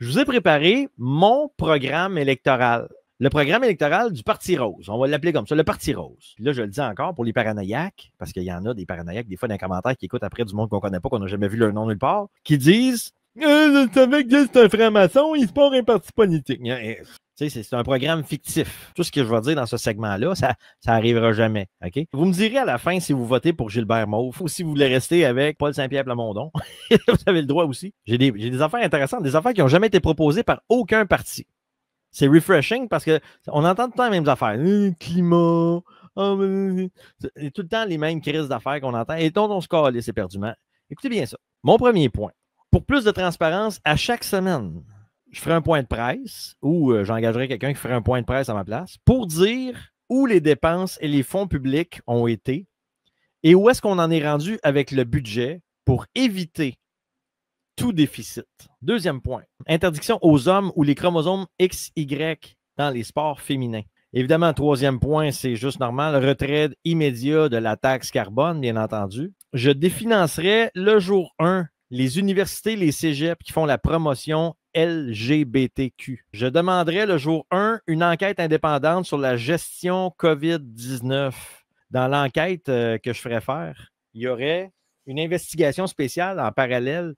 Je vous ai préparé mon programme électoral. Le programme électoral du Parti rose. On va l'appeler comme ça, le Parti rose. Puis là, je le dis encore pour les paranoïaques, parce qu'il y en a des paranoïaques, des fois, dans les commentaires, qui écoutent après du monde qu'on ne connaît pas, qu'on n'a jamais vu leur nom nulle part, qui disent je savais que c'est un franc-maçon, il se part un parti politique. C'est un programme fictif. Tout ce que je vais dire dans ce segment-là, ça n'arrivera jamais. OK? Vous me direz à la fin si vous votez pour Gilbert Mauve ou si vous voulez rester avec Paul Saint-Pierre Plamondon. Vous avez le droit aussi. J'ai des affaires intéressantes, des affaires qui n'ont jamais été proposées par aucun parti. C'est refreshing parce qu'on entend tout le temps les mêmes affaires. Climat, c'est tout le temps les mêmes crises d'affaires qu'on entend et dont on se calisse éperdument. Écoutez bien ça. Mon premier point. Pour plus de transparence, à chaque semaine, je ferai un point de presse ou j'engagerai quelqu'un qui ferait un point de presse à ma place pour dire où les dépenses et les fonds publics ont été et où est-ce qu'on en est rendu avec le budget pour éviter tout déficit. Deuxième point, interdiction aux hommes ou les chromosomes XY dans les sports féminins. Évidemment, troisième point, c'est juste normal, retrait immédiat de la taxe carbone, bien entendu. Je définancerai le jour 1 les universités, les cégeps qui font la promotion LGBTQ. Je demanderai le jour 1 une enquête indépendante sur la gestion COVID-19. Dans l'enquête que je ferai faire, il y aurait une investigation spéciale en parallèle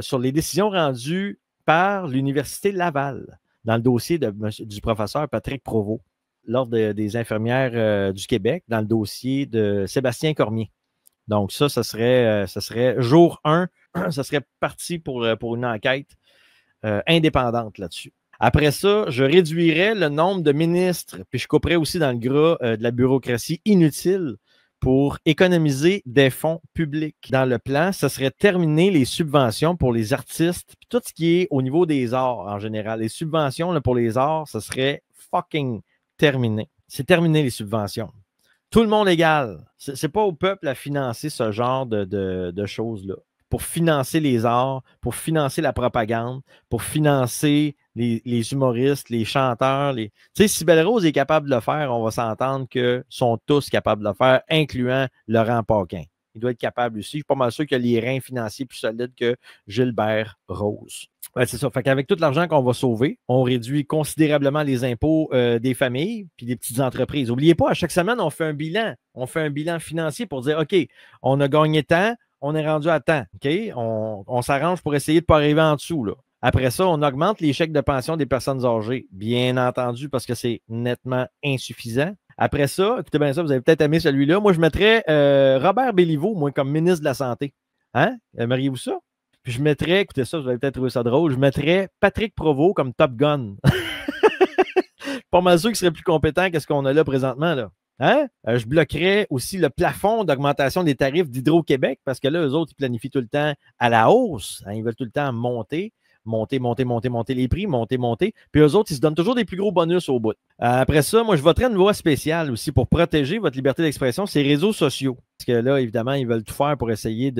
sur les décisions rendues par l'Université Laval dans le dossier du professeur Patrick Provost, l'Ordre des infirmières du Québec, dans le dossier de Sébastien Cormier. Donc ça serait jour 1, ça serait parti pour une enquête indépendante là-dessus. Après ça, je réduirais le nombre de ministres, puis je couperais aussi dans le gras de la bureaucratie inutile pour économiser des fonds publics. Dans le plan, ce serait terminer les subventions pour les artistes, puis tout ce qui est au niveau des arts en général. Les subventions là, pour les arts, ce serait fucking terminé. C'est terminé les subventions. Tout le monde égal. C'est pas au peuple à financer ce genre de choses-là. Pour financer les arts, pour financer la propagande, pour financer les humoristes, les chanteurs. Tu sais, si Belle Rose est capable de le faire, on va s'entendre qu'ils sont tous capables de le faire, incluant Laurent Paquin. Il doit être capable aussi. Je suis pas mal sûr qu'il a les reins financiers plus solides que Gilbert Rose. Ouais, c'est ça. Fait qu'avec tout l'argent qu'on va sauver, on réduit considérablement les impôts des familles puis des petites entreprises. N'oubliez pas, à chaque semaine, on fait un bilan. On fait un bilan financier pour dire, OK, on a gagné tant, on est rendu à temps. OK? On s'arrange pour essayer de ne pas arriver en dessous, là. Après ça, on augmente les chèques de pension des personnes âgées, bien entendu, parce que c'est nettement insuffisant. Après ça, écoutez bien ça, vous avez peut-être aimé celui-là. Moi, je mettrais Robert Béliveau, moi, comme ministre de la Santé. Hein? Aimeriez-vous ça? Puis je mettrais, écoutez ça, vous allez peut-être trouver ça drôle, je mettrais Patrick Provost comme Top Gun. Pas mal sûr qu'il serait plus compétent que ce qu'on a là présentement, là. Hein? Je bloquerais aussi le plafond d'augmentation des tarifs d'Hydro-Québec parce que là, eux autres, ils planifient tout le temps à la hausse. Hein? Ils veulent tout le temps monter les prix, monter. Puis eux autres, ils se donnent toujours des plus gros bonus au bout. Après ça, moi, je voterais une loi spéciale aussi pour protéger votre liberté d'expression, ces réseaux sociaux. Parce que là, évidemment, ils veulent tout faire pour essayer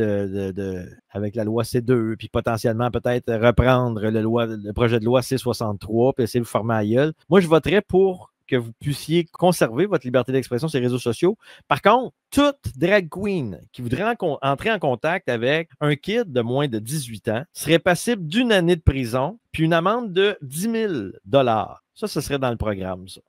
avec la loi C2, puis potentiellement peut-être reprendre le projet de loi C63, puis essayer de vous former à gueule. Moi, je voterais pour que vous puissiez conserver votre liberté d'expression sur les réseaux sociaux. Par contre, toute drag queen qui voudrait entrer en contact avec un kid de moins de 18 ans serait passible d'1 année de prison puis une amende de 10 000 $. Ça, ce serait dans le programme, ça.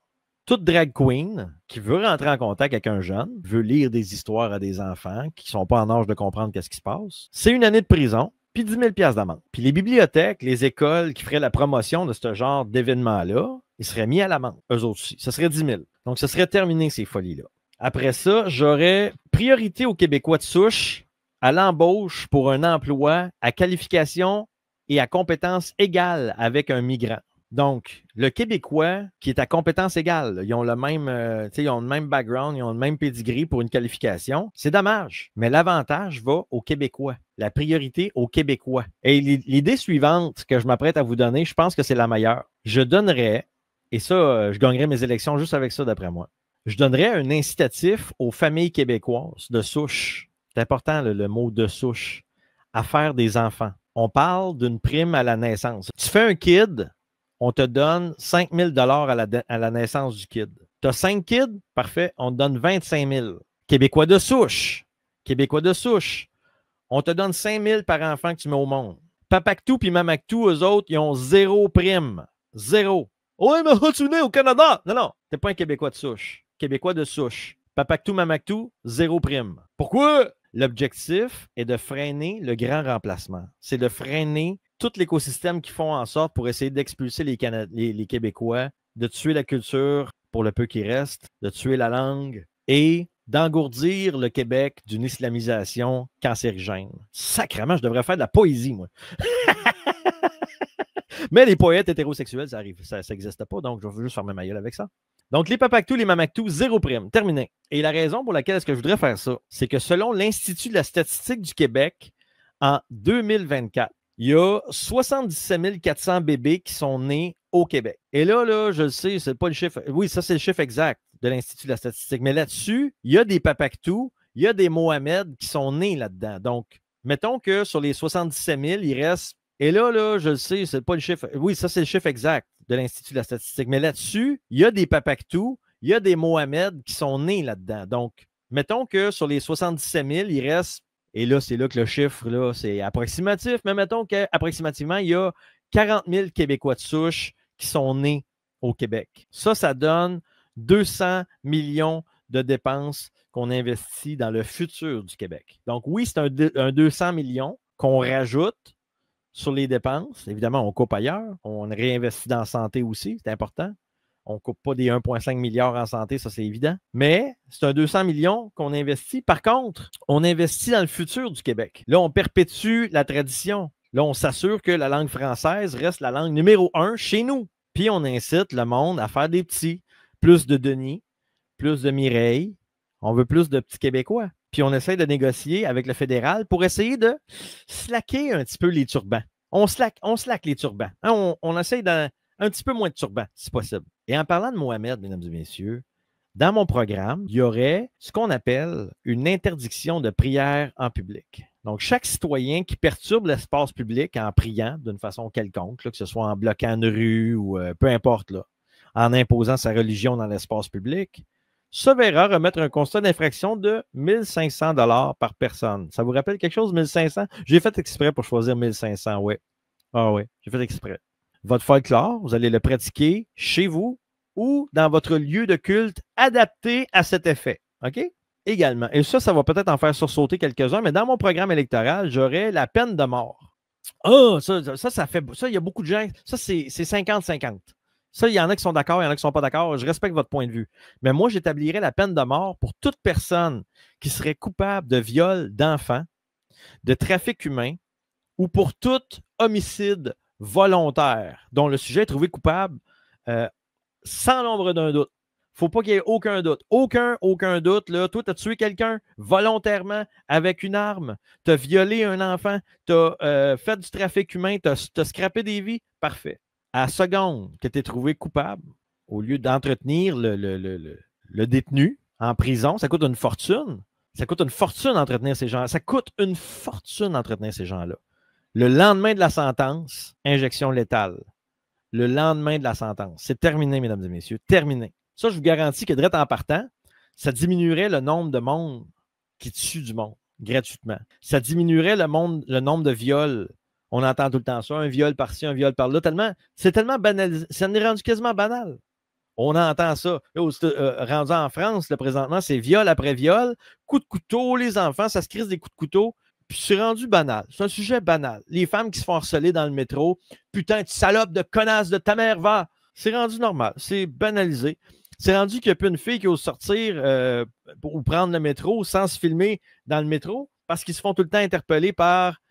Toute drag queen qui veut rentrer en contact avec un jeune, veut lire des histoires à des enfants qui ne sont pas en âge de comprendre qu'est-ce qui se passe, c'est 1 année de prison puis 10 000 $ d'amende. Puis les bibliothèques, les écoles qui feraient la promotion de ce genre d'événement-là, ils seraient mis à l'amende, eux autres aussi. Ce serait 10 000. Donc, ce serait terminé, ces folies-là. Après ça, j'aurais priorité aux Québécois de souche à l'embauche pour un emploi à qualification et à compétence égale avec un migrant. Donc, le Québécois qui est à compétence égale, ils ont le même background, ils ont le même pedigree pour une qualification. C'est dommage, mais l'avantage va aux Québécois. La priorité aux Québécois. Et l'idée suivante que je m'apprête à vous donner, je pense que c'est la meilleure. Je donnerais, et ça, je gagnerais mes élections juste avec ça d'après moi, je donnerais un incitatif aux familles québécoises de souche. C'est important le mot de souche, à faire des enfants. On parle d'une prime à la naissance. Tu fais un kid, on te donne 5 000 $ à la naissance du kid. Tu as 5 kids, parfait, on te donne 25 000. Québécois de souche, on te donne 5 000 par enfant que tu mets au monde. Papactou puis Mamactou, eux autres, ils ont 0 prime. 0. Ouais, mais tu nais au Canada. Non, non, t'es pas un Québécois de souche. Québécois de souche. Papactou, Mamactou, 0 prime. Pourquoi? L'objectif est de freiner le grand remplacement. C'est de freiner tout l'écosystème qui font en sorte pour essayer d'expulser les Québécois, de tuer la culture pour le peu qui reste, de tuer la langue et d'engourdir le Québec d'une islamisation cancérigène. Sacrément, je devrais faire de la poésie, moi. Mais les poètes hétérosexuels, ça arrive, ça n'existe pas, donc je veux juste fermer ma gueule avec ça. Donc, les Papactou, les Mamactou, 0 prime. Terminé. Et la raison pour laquelle est-ce que je voudrais faire ça, c'est que selon l'Institut de la statistique du Québec, en 2024, il y a 77 400 bébés qui sont nés au Québec. Et là, je le sais, c'est pas le chiffre. Oui, ça, c'est le chiffre exact de l'Institut de la statistique. Mais là-dessus, il y a des Papactou, il y a des Mohamed qui sont nés là-dedans. Donc, mettons que sur les 77 000, il reste. Et là, je le sais, c'est pas le chiffre. Oui, ça, c'est le chiffre exact de l'Institut de la statistique. Mais là-dessus, il y a des Papactou, il y a des Mohamed qui sont nés là-dedans. Donc, mettons que sur les 77 000, il reste. Et là, c'est là que le chiffre, là, c'est approximatif. Mais mettons qu'approximativement, il y a 40 000 Québécois de souche qui sont nés au Québec. Ça donne 200 millions de dépenses qu'on investit dans le futur du Québec. Donc, oui, c'est un 200 millions qu'on rajoute sur les dépenses. Évidemment, on coupe ailleurs. On réinvestit dans la santé aussi, c'est important. On ne coupe pas des 1,5 milliard en santé, ça c'est évident. Mais c'est un 200 millions qu'on investit. Par contre, on investit dans le futur du Québec. Là, on perpétue la tradition. Là, on s'assure que la langue française reste la langue numéro 1 chez nous. Puis on incite le monde à faire des petits. Plus de Denis, plus de Mireille. On veut plus de petits Québécois. Puis on essaie de négocier avec le fédéral pour essayer de slacker un petit peu les turbans. On slack les turbans. Hein, on essaie d'un petit peu moins de turbans, si possible. Et en parlant de Mohamed, mesdames et messieurs, dans mon programme, il y aurait ce qu'on appelle une interdiction de prière en public. Donc, chaque citoyen qui perturbe l'espace public en priant d'une façon quelconque, là, que ce soit en bloquant une rue ou peu importe, là, en imposant sa religion dans l'espace public, se verra remettre un constat d'infraction de 1 500 $ par personne. Ça vous rappelle quelque chose, 1 500? J'ai fait exprès pour choisir 1 500, oui. Ah oui, j'ai fait exprès. Votre folklore, vous allez le pratiquer chez vous ou dans votre lieu de culte adapté à cet effet. OK? Également. Et ça va peut-être en faire sursauter quelques-uns, mais dans mon programme électoral, j'aurai la peine de mort. Ah, ça fait. Ça, il y a beaucoup de gens. Ça, c'est 50-50. Ça, il y en a qui sont d'accord, il y en a qui ne sont pas d'accord. Je respecte votre point de vue. Mais moi, j'établirais la peine de mort pour toute personne qui serait coupable de viol d'enfants, de trafic humain ou pour tout homicide volontaire dont le sujet est trouvé coupable sans l'ombre d'un doute. Il ne faut pas qu'il y ait aucun doute. Aucun doute. Là. Toi, tu as tué quelqu'un volontairement avec une arme. Tu as violé un enfant. Tu as fait du trafic humain. Tu as scrappé des vies. Parfait. À la seconde que tu es trouvé coupable, au lieu d'entretenir le détenu en prison, ça coûte une fortune. Ça coûte une fortune d'entretenir ces gens-là. Ça coûte une fortune d'entretenir ces gens-là. Le lendemain de la sentence, injection létale. Le lendemain de la sentence. C'est terminé, mesdames et messieurs. Terminé. Ça, je vous garantis que direct en partant, ça diminuerait le nombre de monde qui tue du monde gratuitement. Ça diminuerait le nombre de viols. On entend tout le temps ça, un viol par-ci, un viol par-là. C'est tellement banalisé. Ça en est rendu quasiment banal. On entend ça. Rendu en France, là, présentement, c'est viol après viol, coups de couteau, les enfants, ça se crise des coups de couteau. Puis c'est rendu banal. C'est un sujet banal. Les femmes qui se font harceler dans le métro, putain, tu salope de connasse de ta mère, va. C'est rendu normal. C'est banalisé. C'est rendu qu'il n'y a plus une fille qui ose sortir ou prendre le métro sans se filmer dans le métro parce qu'ils se font tout le temps interpeller par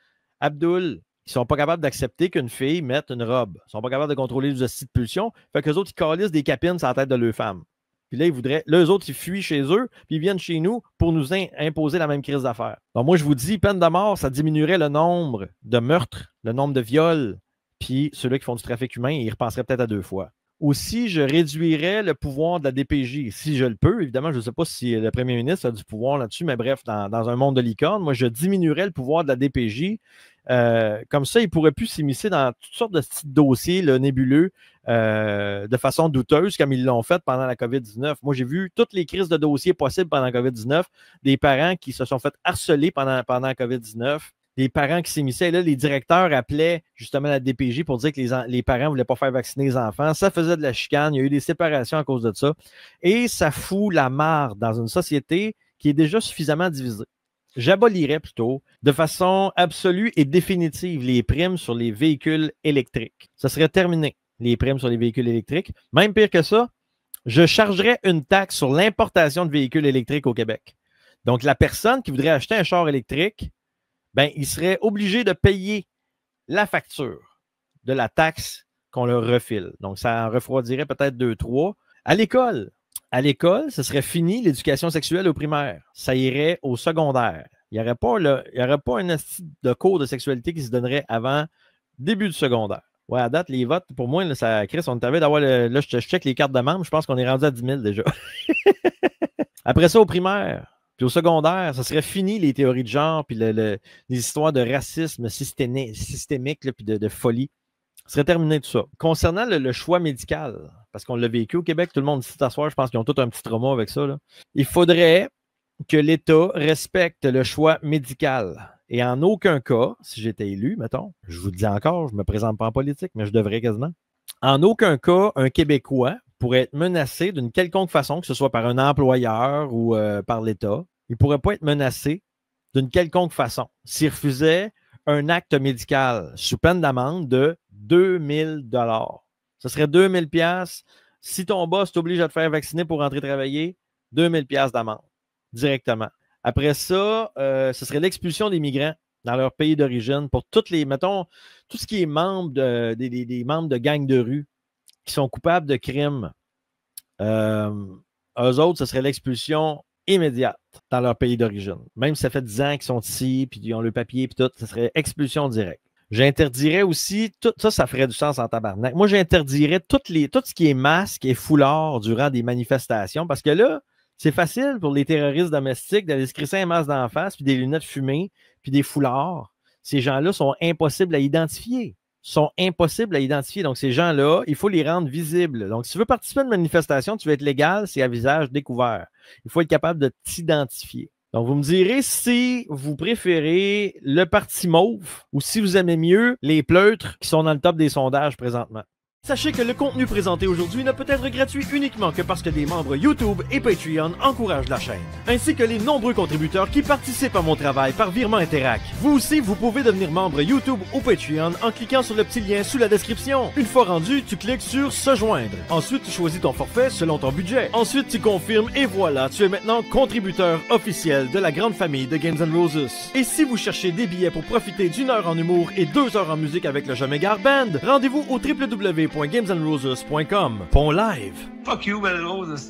Abdul. Ils ne sont pas capables d'accepter qu'une fille mette une robe. Ils ne sont pas capables de contrôler les hosties de pulsion. Fait qu'eux autres, ils calissent des capines sur la tête de leurs femmes. Puis là, eux autres, ils fuient chez eux, puis ils viennent chez nous pour nous imposer la même crise d'affaires. Donc, moi, je vous dis, peine de mort, ça diminuerait le nombre de meurtres, le nombre de viols, puis ceux-là qui font du trafic humain, ils repenseraient peut-être à 2 fois. Aussi, je réduirais le pouvoir de la DPJ, si je le peux. Évidemment, je ne sais pas si le premier ministre a du pouvoir là-dessus, mais bref, dans un monde de licorne, moi, je diminuerais le pouvoir de la DPJ. Comme ça, ils ne pourraient plus s'immiscer dans toutes sortes de petits dossiers nébuleux de façon douteuse, comme ils l'ont fait pendant la COVID-19. Moi, j'ai vu toutes les crises de dossiers possibles pendant la COVID-19, des parents qui se sont fait harceler pendant la COVID-19, des parents qui s'émissaient. Là, les directeurs appelaient justement la DPJ pour dire que les parents ne voulaient pas faire vacciner les enfants. Ça faisait de la chicane. Il y a eu des séparations à cause de ça. Et ça fout la marde dans une société qui est déjà suffisamment divisée. J'abolirais plutôt de façon absolue et définitive les primes sur les véhicules électriques. Ça serait terminé, les primes sur les véhicules électriques. Même pire que ça, je chargerais une taxe sur l'importation de véhicules électriques au Québec. Donc, la personne qui voudrait acheter un char électrique, ben, il serait obligé de payer la facture de la taxe qu'on leur refile. Donc, ça en refroidirait peut-être 2-3. À l'école, ce serait fini l'éducation sexuelle au primaire. Ça irait au secondaire. Il n'y aurait pas un de cours de sexualité qui se donnerait avant début du secondaire. Ouais, à date, les votes, pour moi, là, ça, Chris, on est arrivé d'avoir là, je check les cartes de membres, je pense qu'on est rendu à 10 000 déjà. Après ça, au primaire, puis au secondaire, ça serait fini les théories de genre, puis les histoires de racisme systémique, là, puis de folie. Ça serait terminé tout ça. Concernant le choix médical, parce qu'on l'a vécu au Québec, tout le monde ici s'asseoir, je pense qu'ils ont tous un petit trauma avec ça, là. Il faudrait que l'État respecte le choix médical. Et en aucun cas, si j'étais élu, mettons, je vous le dis encore, je ne me présente pas en politique, mais je devrais quasiment. En aucun cas, un Québécois pourrait être menacé d'une quelconque façon, que ce soit par un employeur ou par l'État. Il ne pourrait pas être menacé d'une quelconque façon s'il refusait un acte médical sous peine d'amende de 2000 $. Ce serait 2000 $. Si ton boss t'oblige à te faire vacciner pour rentrer travailler, 2000 $ d'amende directement. Après ça, ce serait l'expulsion des migrants dans leur pays d'origine pour toutes les, mettons, tout ce qui est membre des membres de gangs de rue qui sont coupables de crimes. Eux autres, ce serait l'expulsion immédiate dans leur pays d'origine. Même si ça fait 10 ans qu'ils sont ici, puis ils ont le papier, puis tout, ce serait expulsion directe. J'interdirais aussi, tout ça, ça ferait du sens en tabarnak. Moi, j'interdirais tout ce qui est masque et foulard durant des manifestations, parce que là, c'est facile pour les terroristes domestiques d'aller se crisser un masque d'en face, puis des lunettes fumées, puis des foulards. Ces gens-là sont impossibles à identifier. Donc, ces gens-là, il faut les rendre visibles. Donc, si tu veux participer à une manifestation, tu veux être légal, c'est à visage découvert. Il faut être capable de t'identifier. Donc, vous me direz si vous préférez le parti mauve ou si vous aimez mieux les pleutres qui sont dans le top des sondages présentement. Sachez que le contenu présenté aujourd'hui ne peut être gratuit uniquement que parce que des membres YouTube et Patreon encouragent la chaîne, ainsi que les nombreux contributeurs qui participent à mon travail par virement Interac. Vous aussi, vous pouvez devenir membre YouTube ou Patreon en cliquant sur le petit lien sous la description. Une fois rendu, tu cliques sur « Se joindre ». Ensuite, tu choisis ton forfait selon ton budget. Ensuite, tu confirmes et voilà, tu es maintenant contributeur officiel de la grande famille de Games & Roses. Et si vous cherchez des billets pour profiter d'1 heure en humour et 2 heures en musique avec le Je m'égare Band, rendez-vous au www.gamesandroses.com. Bon live! Fuck you, Belle Rose,